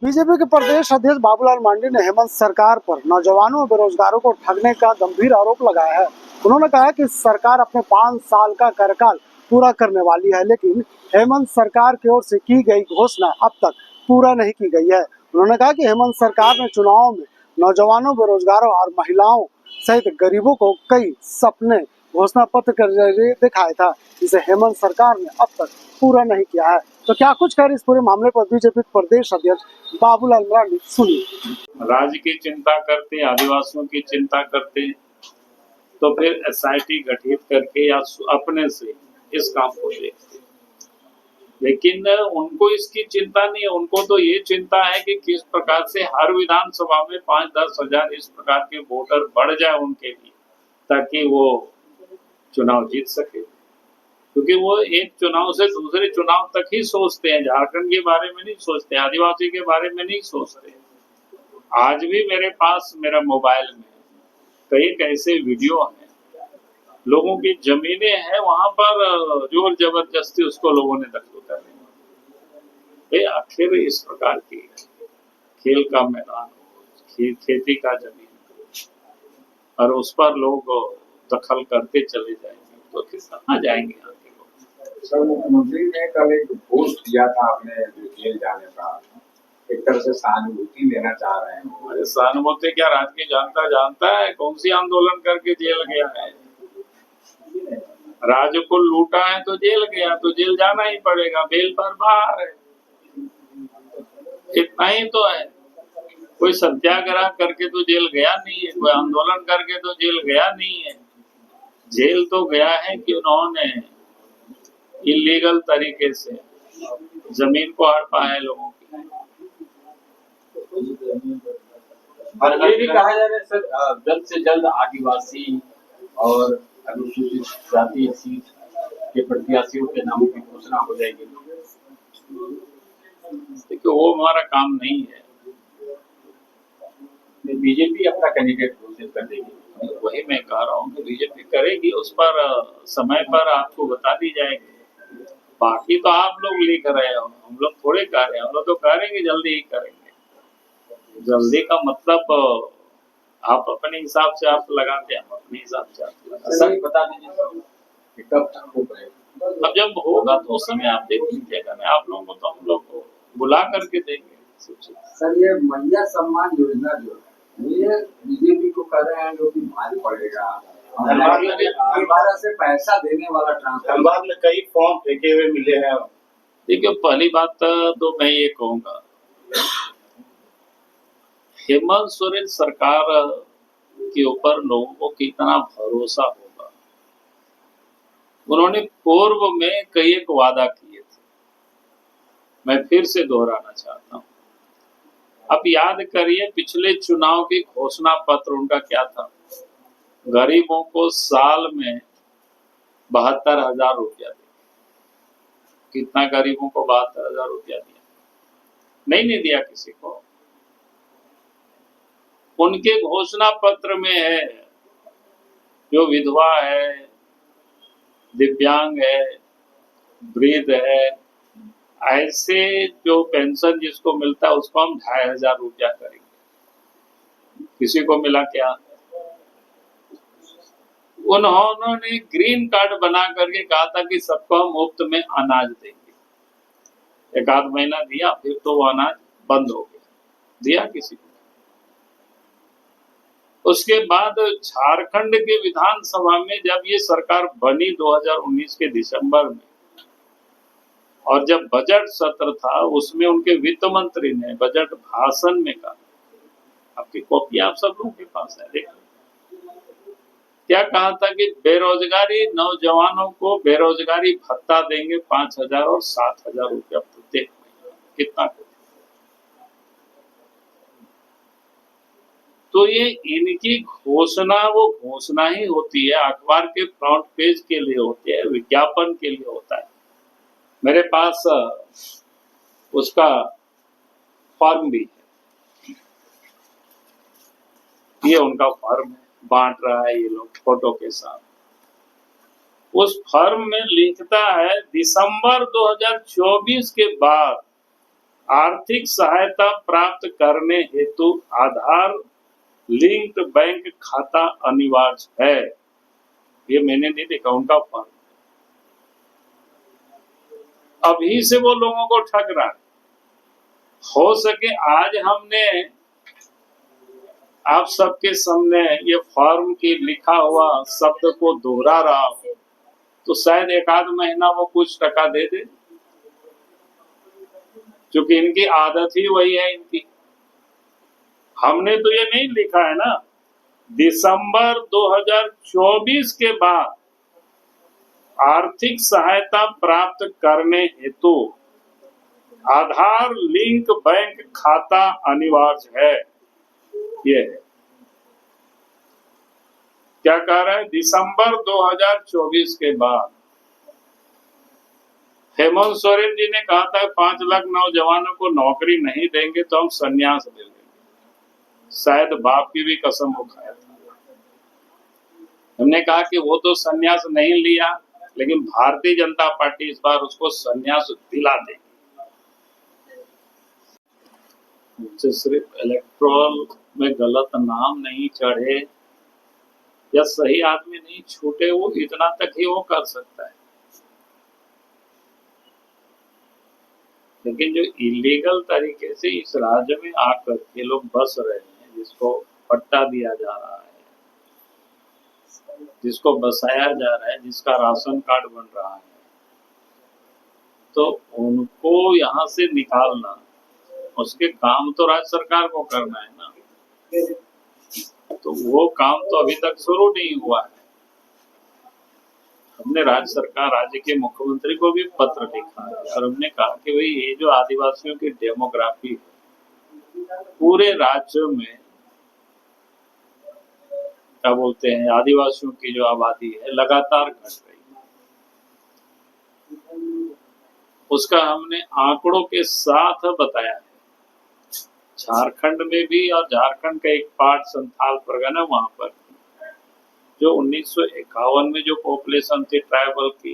BJP के प्रदेश अध्यक्ष बाबूलाल मांडी ने हेमंत सरकार पर नौजवानों और बेरोजगारों को ठगने का गंभीर आरोप लगाया है। उन्होंने कहा कि सरकार अपने 5 साल का कार्यकाल पूरा करने वाली है, लेकिन हेमंत सरकार की ओर से की गई घोषणा अब तक पूरा नहीं की गई है। उन्होंने कहा कि हेमंत सरकार ने चुनाव में नौजवानों, बेरोजगारों और महिलाओं सहित गरीबों को कई सपने घोषणा पत्र के जरिए दिखाया था, जिसे हेमंत सरकार ने अब तक पूरा नहीं किया है। तो क्या कुछ कह रहे इस पूरे मामले पर बीजेपी प्रदेश अध्यक्ष बाबूलाल मांडी, सुनिए। राज्य की चिंता करते, आदिवासियों की चिंता करते, तो फिर एसआईटी गठित करके या अपने से इस काम को देखते। लेकिन उनको इसकी चिंता नहीं है। उनको तो ये चिंता है कि किस प्रकार से हर विधानसभा में 5-10 हजार इस प्रकार के वोटर बढ़ जाए उनके लिए, ताकि वो चुनाव जीत सके। क्योंकि वो एक चुनाव से दूसरे चुनाव तक ही सोचते हैं, झारखंड के बारे में नहीं सोचते, आदिवासी के बारे में नहीं सोचते। आज भी मेरे पास मेरा मोबाइल में कई ऐसे वीडियो हैं, लोगों की जमीनें हैं, वहां पर जोर जबरदस्ती उसको लोगों ने दखल कर लिया। आखिर इस प्रकार की खेल का मैदान हो, खेती का जमीन हो, और उस पर लोग दखल करते चले जाएंगे, तो फिर कहाँ जाएंगे आगे लोग। सर, मुख्यमंत्री ने कल एक पोस्ट दिया था आपने जेल जाने का, एक तरह से सहानुभूति लेना चाह रहे हैं। अरे सहानुभूति क्या, राज्य की जनता जानता है कौन सी आंदोलन करके जेल गया है। राज्य को लूटा है तो जेल गया, तो जेल जाना ही पड़ेगा, बेल पर बाहर है, इतना ही तो है। कोई सत्याग्रह करके तो जेल गया नहीं है, कोई आंदोलन करके तो जेल गया नहीं है। जेल तो गया है कि उन्होंने इलीगल तरीके से जमीन को हड़पा है लोगों की। और ये भी कहा जा रहा है सर, जल्द से जल्द आदिवासी और अनुसूचित जाति सीट के प्रत्याशियों के नामों की घोषणा हो जाएगी। देखिए, वो हमारा काम नहीं है। बीजेपी अपना कैंडिडेट घोषित कर देगी, वही मैं कह रहा हूँ कि बीजेपी करेगी, उस पर समय पर आपको बता दी जाएगी। बाकी तो आप लोग लिख रहे हो, हम लोग थोड़े कह रहे हैं। हम लोग तो करेंगे, जल्दी ही करेंगे। जल्दी का मतलब आप अपने हिसाब से आप लगाते हैं, हम अपने हिसाब से आप लगाते हैं। सर बता दीजिए कब तक हो पाएगा। अब जब होगा तो उस समय आप देख लीजिएगा। मैं आप लोगों को तो हम लोग को बुला करके देंगे। सर, ये महिला सम्मान योजना जो है, ये बीजेपी को कर रहे हैं, जो कि भारी पड़ेगा। दोबारा से पैसा देने वाला ट्रांसफर, धनबाद में कई फॉर्म फेंके हुए मिले हैं। देखिए, पहली बात तो मैं ये कहूँगा, हेमंत सोरेन सरकार के ऊपर लोगों को कितना भरोसा होगा। उन्होंने पूर्व में कई एक वादा किए थे, मैं फिर से दोहराना चाहता हूँ। अब याद करिए, पिछले चुनाव की घोषणा पत्र उनका क्या था? गरीबों को साल में 72,000 रुपया दिया। कितना गरीबों को 72,000 रुपया दिया? नहीं दिया किसी को। उनके घोषणा पत्र में है, जो विधवा है, दिव्यांग है, वृद्ध है, ऐसे जो पेंशन जिसको मिलता है उसको हम 2,500 रुपया करेंगे। किसी को मिला क्या? उन्होंने ग्रीन कार्ड बना करके कहा था कि सबको हम मुफ्त में अनाज देंगे। 1 आध महीना दिया, फिर तो वो अनाज बंद हो गया। दिया किसी को? उसके बाद झारखंड के विधानसभा में जब ये सरकार बनी 2019 के दिसंबर में, और जब बजट सत्र था, उसमें उनके वित्त मंत्री ने बजट भाषण में कहा, आपकी कॉपी आप सब लोगों के पास है, देखो क्या कहा था कि बेरोजगारी नौजवानों को बेरोजगारी भत्ता देंगे 5,000 और 7,000 रुपया प्रत्येक महीना। कितना? तो ये इनकी घोषणा वो घोषणा ही होती है, अखबार के फ्रंट पेज के लिए होती है, विज्ञापन के लिए होता है। मेरे पास उसका फॉर्म भी है, ये उनका फॉर्म है, बांट रहा है ये लोग फोटो के साथ। उस फॉर्म में लिखता है दिसंबर 2024 के बाद आर्थिक सहायता प्राप्त करने हेतु आधार लिंक्ड बैंक खाता अनिवार्य है। ये मैंने नहीं देखा उनका फॉर्म। अभी से वो लोगों को ठग रहा है। हो सके आज हमने आप सबके सामने ये फॉर्म की लिखा हुआ शब्द को दोहरा रहा हो तो शायद एक आध महीना वो कुछ टका दे दे, क्योंकि इनकी आदत ही वही है इनकी। हमने तो ये नहीं लिखा है ना, दिसंबर 2024 के बाद आर्थिक सहायता प्राप्त करने हेतु आधार लिंक बैंक खाता अनिवार्य है। ये है क्या कह रहा है, दिसंबर 2024 के बाद। हेमंत सोरेन जी ने कहा था 5 लाख नौजवानों को नौकरी नहीं देंगे तो हम संन्यास ले लेंगे। शायद बाप की भी कसम वो खाया था। हमने कहा कि वो तो संन्यास नहीं लिया, लेकिन भारतीय जनता पार्टी इस बार उसको संन्यास दिला देगी। मुझसे सिर्फ इलेक्ट्रोल में गलत नाम नहीं चढ़े या सही आदमी नहीं छूटे, वो इतना तक ही वो कर सकता है। लेकिन जो इलीगल तरीके से इस राज्य में आकर के लोग बस रहे हैं, जिसको पट्टा दिया जा रहा है, जिसको बसाया जा रहा है, जिसका राशन कार्ड बन रहा है, तो उनको यहाँ से निकालना, उसके काम तो राज्य सरकार को करना है ना। तो वो काम तो अभी तक शुरू नहीं हुआ है। हमने राज्य सरकार, राज्य के मुख्यमंत्री को भी पत्र लिखा है और हमने कहा कि भाई ये जो आदिवासियों की डेमोग्राफी है पूरे राज्य में, क्या बोलते हैं, आदिवासियों की जो आबादी है लगातार घट रही है। उसका हमने आंकड़ों के साथ बताया है। झारखंड में भी, और झारखंड का एक पार्ट संथाल परगना, वहां पर जो 1951 में जो पॉपुलेशन थी ट्राइबल की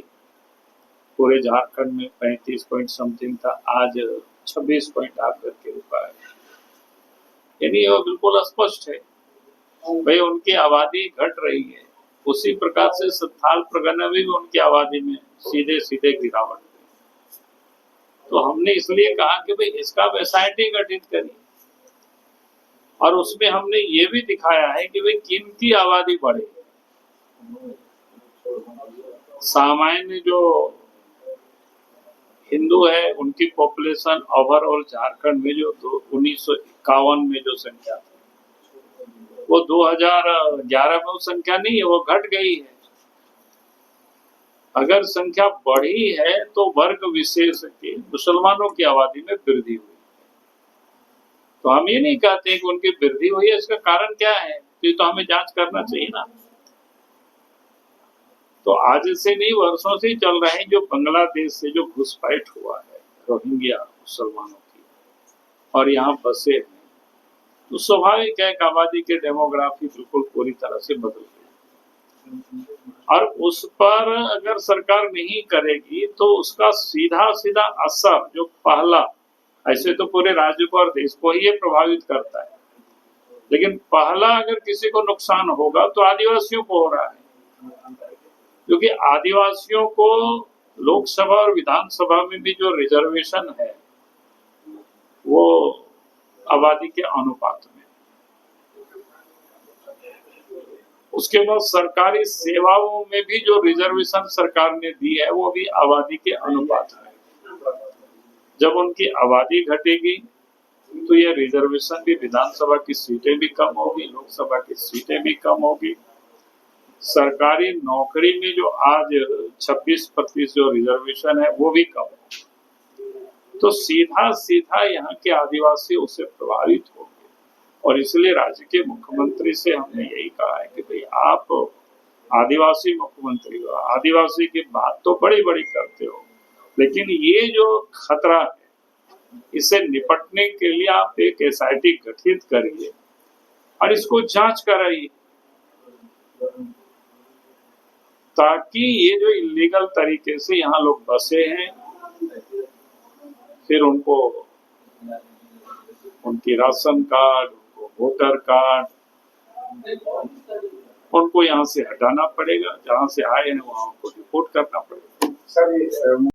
पूरे झारखंड में 35 पॉइंट समथिंग था, आज 26 पॉइंट आकर के रुका है। यानी वो बिल्कुल स्पष्ट है भाई उनकी आबादी घट रही है। उसी प्रकार से संथाल परगना में भी उनकी आबादी में सीधे सीधे गिरावट हुई। तो हमने इसलिए कहा कि भाई इसका एसआईटी गठित करिए, और उसमें हमने ये भी दिखाया है कि भाई किन की आबादी बढ़े। सामान्य जो हिंदू है उनकी पॉपुलेशन ओवरऑल झारखंड में जो 1951 में जो संख्या थी वो 2011 में संख्या नहीं है, वो घट गई है। अगर संख्या बढ़ी है तो वर्ग विशेष के मुसलमानों की आबादी में वृद्धि हुई। तो हम ये नहीं कहते कि उनकी वृद्धि हुई है, इसका कारण क्या है, तो हमें जांच करना चाहिए ना। तो आज से नहीं, वर्षों से चल रहे हैं। जो बांग्लादेश से जो घुसपैठ हुआ है रोहिंग्या मुसलमानों की, और यहाँ बसे हैं, तो स्वाभाविक है कि आबादी के डेमोग्राफी बिल्कुल पूरी तरह से बदल गई। और उस पर अगर सरकार नहीं करेगी तो उसका सीधा सीधा असर जो पहला, ऐसे तो पूरे राज्य को और देश को ही ये प्रभावित करता है, लेकिन पहला अगर किसी को नुकसान होगा तो आदिवासियों को हो रहा है। क्योंकि आदिवासियों को लोकसभा और विधानसभा में भी जो रिजर्वेशन है वो आबादी के अनुपात में, उसके बाद सरकारी सेवाओं में भी जो रिजर्वेशन सरकार ने दी है वो भी आबादी के अनुपात में। जब उनकी आबादी घटेगी तो ये रिजर्वेशन भी, विधानसभा की सीटें भी कम होगी, लोकसभा की सीटें भी कम होगी। सरकारी नौकरी में जो आज 26% जो रिजर्वेशन है वो भी कम है। तो सीधा सीधा यहाँ के आदिवासी उससे प्रभावित होंगे। और इसलिए राज्य के मुख्यमंत्री से हमने यही कहा है कि भाई आप आदिवासी मुख्यमंत्री हो, आदिवासी की बात तो बड़ी बड़ी करते हो, लेकिन ये जो खतरा है इससे निपटने के लिए आप एक एसआईटी गठित करिए और इसको जांच कराइए, ताकि ये जो इलीगल तरीके से यहाँ लोग बसे हैं फिर उनको उनकी राशन कार्ड, उनको वोटर कार्ड, उनको यहाँ से हटाना पड़ेगा। जहाँ से आए हैं वहाँ उनको रिपोर्ट करना पड़ेगा। सर